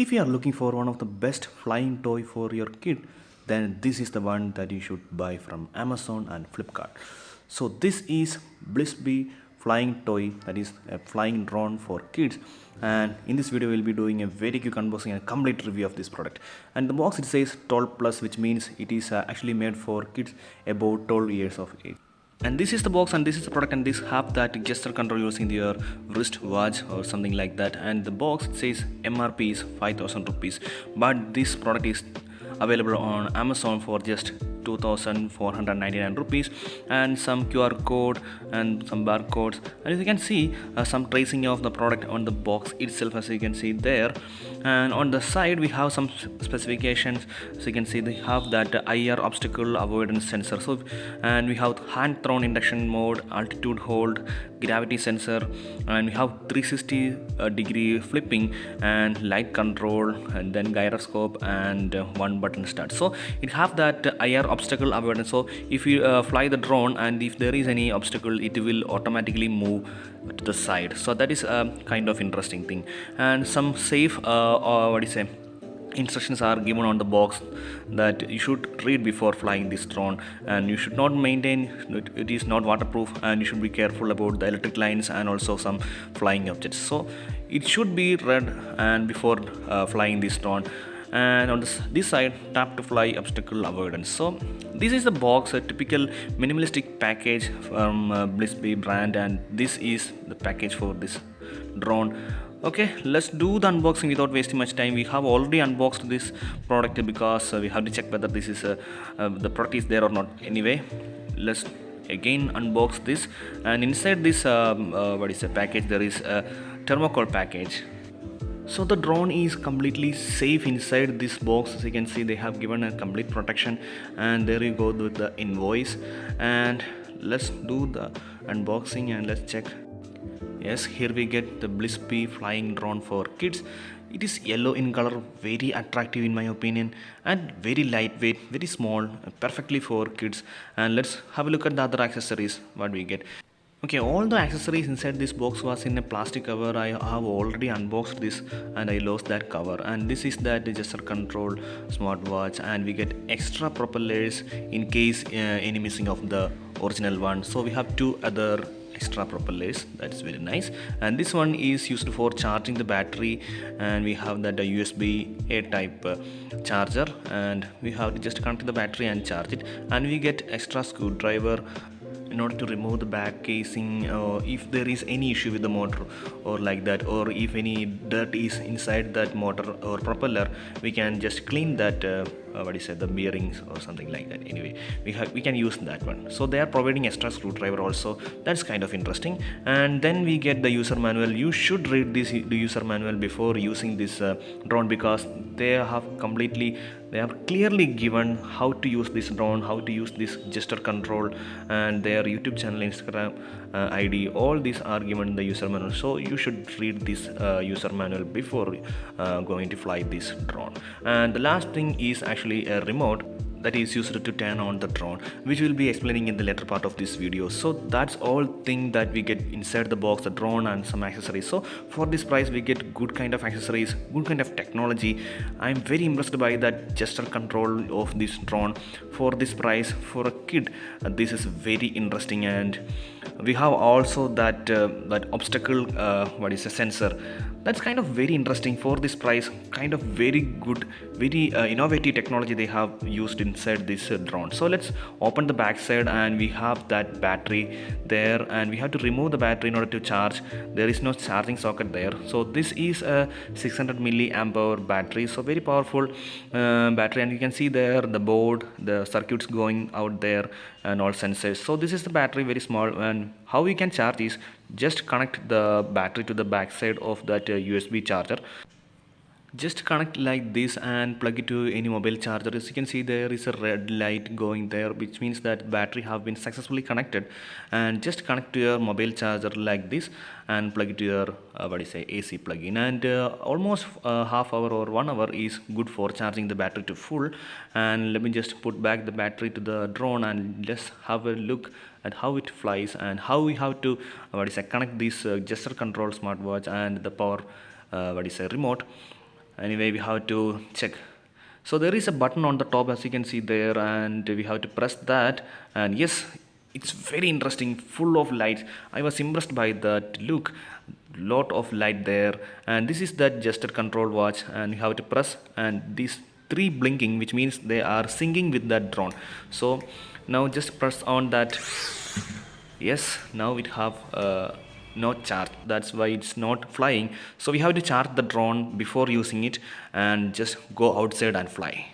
If you are looking for one of the best flying toy for your kid, then this is the one that you should buy from Amazon and Flipkart. So this is Blessbe flying toy, that is a flying drone for kids. And in this video we'll be doing a very quick unboxing and complete review of this product. And the box it says 12 plus, which means it is actually made for kids above 12 years of age. And this is the box, and this is the product, and this have that gesture control using your wrist watch or something like that. And the box says MRP is 5,000 rupees, but this product is available on Amazon for just 2,499 rupees, and some QR code and some barcodes, and as you can see some tracing of the product on the box itself, as you can see there. And on the side we have some specifications, so you can see they have that IR obstacle avoidance sensor, so and we have hand thrown induction mode, altitude hold, gravity sensor, and we have 360 degree flipping and light control, and then gyroscope and one button start. So it have that IR obstacle avoidance, so if you fly the drone and if there is any obstacle, it will automatically move to the side. So that is a kind of interesting thing. And some safe what do you say, instructions are given on the box that you should read before flying this drone, and you should not maintain it is not waterproof, and you should be careful about the electric lines and also some flying objects. So it should be read and before flying this drone. And on this side, tap to fly obstacle avoidance. So this is the box, a typical minimalistic package from Blessbe brand, and this is the package for this drone. Okay, let's do the unboxing without wasting much time. We have already unboxed this product because we have to check whether this is the product is there or not. Anyway, let's again unbox this, and inside this what is the package, there is a thermocol package. So the drone is completely safe inside this box. As you can see, they have given a complete protection, and there you go with the invoice. And let's do the unboxing and let's check. Yes, here we get the Blessbe flying drone for kids. It is yellow in color, very attractive in my opinion, and very lightweight, very small, perfectly for kids. And let's have a look at the other accessories what we get. Okay, all the accessories inside this box was in a plastic cover. I have already unboxed this and I lost that cover. And this is that gesture control smartwatch, and we get extra propellers in case any missing of the original one. So we have two other extra propellers, that's very nice. And this one is used for charging the battery, and we have that USB A type charger, and we have to just connect the battery and charge it. And we get extra screwdriver in order to remove the back casing, or if there is any issue with the motor or like that, or if any dirt is inside that motor or propeller, we can just clean that what is it, the bearings or something like that. Anyway, we can use that one. So they are providing extra screwdriver also, that's kind of interesting. And then we get the user manual. You should read this the user manual before using this drone, because they have clearly given how to use this drone, how to use this gesture control, and their YouTube channel, Instagram ID, all these are given in the user manual. So you should read this user manual before going to fly this drone. And the last thing is actually a remote that is used to turn on the drone, which we'll be explaining in the later part of this video. So that's all thing that we get inside the box, the drone and some accessories. So for this price we get good kind of accessories, good kind of technology. I'm very impressed by that gesture control of this drone. For this price, for a kid, this is very interesting. And we have also that that obstacle what is a sensor, that's kind of very interesting. For this price, kind of very good, very innovative technology they have used inside this drone. So let's open the back side, and we have that battery there, and we have to remove the battery in order to charge. There is no charging socket there. So this is a 600 milliamp hour battery, so very powerful battery. And you can see there the board, the circuits going out there, and all sensors. So this is the battery, very small. And how we can charge is just connect the battery to the back side of that USB charger. Just connect like this and plug it to any mobile charger. As you can see, there is a red light going there, which means that battery have been successfully connected. And just connect to your mobile charger like this and plug it to your what do you say, AC plug-in. And almost half hour or 1 hour is good for charging the battery to full. And let me just put back the battery to the drone and let's have a look at how it flies and how we have to what is connect this gesture control smartwatch and the power what is a remote. Anyway, we have to check. So there is a button on the top, as you can see there, and we have to press that. And yes, it's very interesting, full of lights. I was impressed by that look, lot of light there. And this is that gesture control watch, and you have to press, and these three blinking, which means they are syncing with that drone. So now just press on that. Yes, now it have no charge, that's why it's not flying. So we have to charge the drone before using it and just go outside and fly.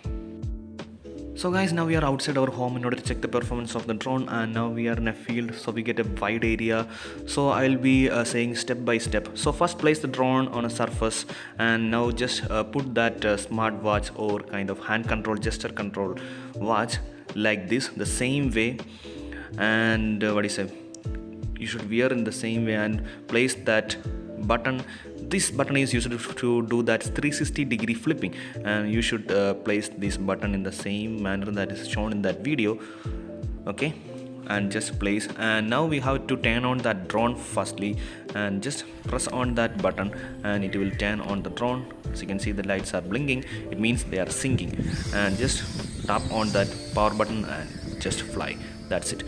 So guys, now we are outside our home in order to check the performance of the drone, and now we are in a field, so we get a wide area. So I'll be saying step by step. So first, place the drone on a surface, and now just put that smart watch or kind of hand control, gesture control watch like this, the same way. And you should wear in the same way, and place that button. This button is used to do that 360-degree flipping, and you should place this button in the same manner that is shown in that video. Okay, and just place. And now we have to turn on that drone firstly, and just press on that button and it will turn on the drone. As you can see, the lights are blinking, it means they are syncing. And just tap on that power button and just fly. That's it.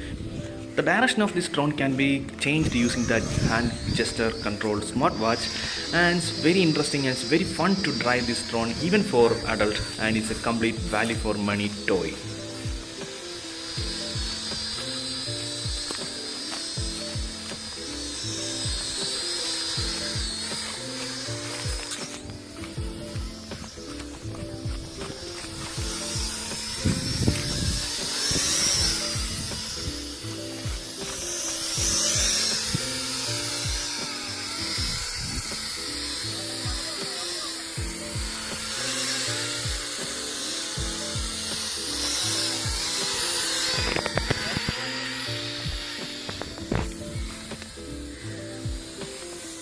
The direction of this drone can be changed using that hand gesture controlled smartwatch, and it's very interesting and it's very fun to drive this drone even for adult, and it's a complete value for money toy.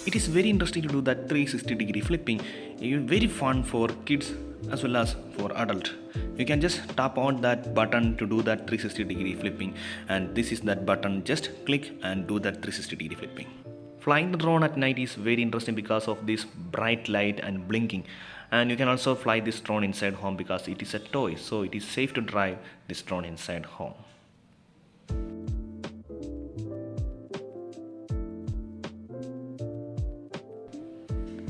It is very interesting to do that 360-degree flipping. It's very fun for kids as well as for adult. You can just tap on that button to do that 360-degree flipping, and this is that button. Just click and do that 360-degree flipping. Flying the drone at night is very interesting because of this bright light and blinking. And you can also fly this drone inside home because it is a toy, so it is safe to drive this drone inside home.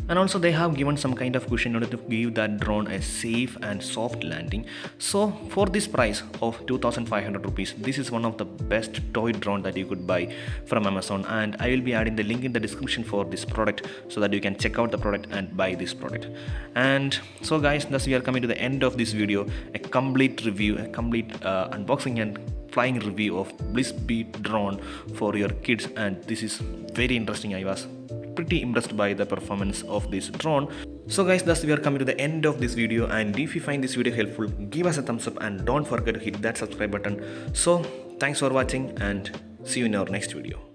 And also they have given some kind of cushion in order to give that drone a safe and soft landing. So for this price of 2500 rupees, this is one of the best toy drone that you could buy from Amazon, and I will be adding the link in the description for this product so that you can check out the product and buy this product. And so guys, thus we are coming to the end of this video, a complete review, a complete unboxing and flying review of Blessbe drone for your kids, and this is very interesting. I was pretty impressed by the performance of this drone. So guys, thus we are coming to the end of this video, and if you find this video helpful, give us a thumbs up and don't forget to hit that subscribe button. So thanks for watching, and see you in our next video.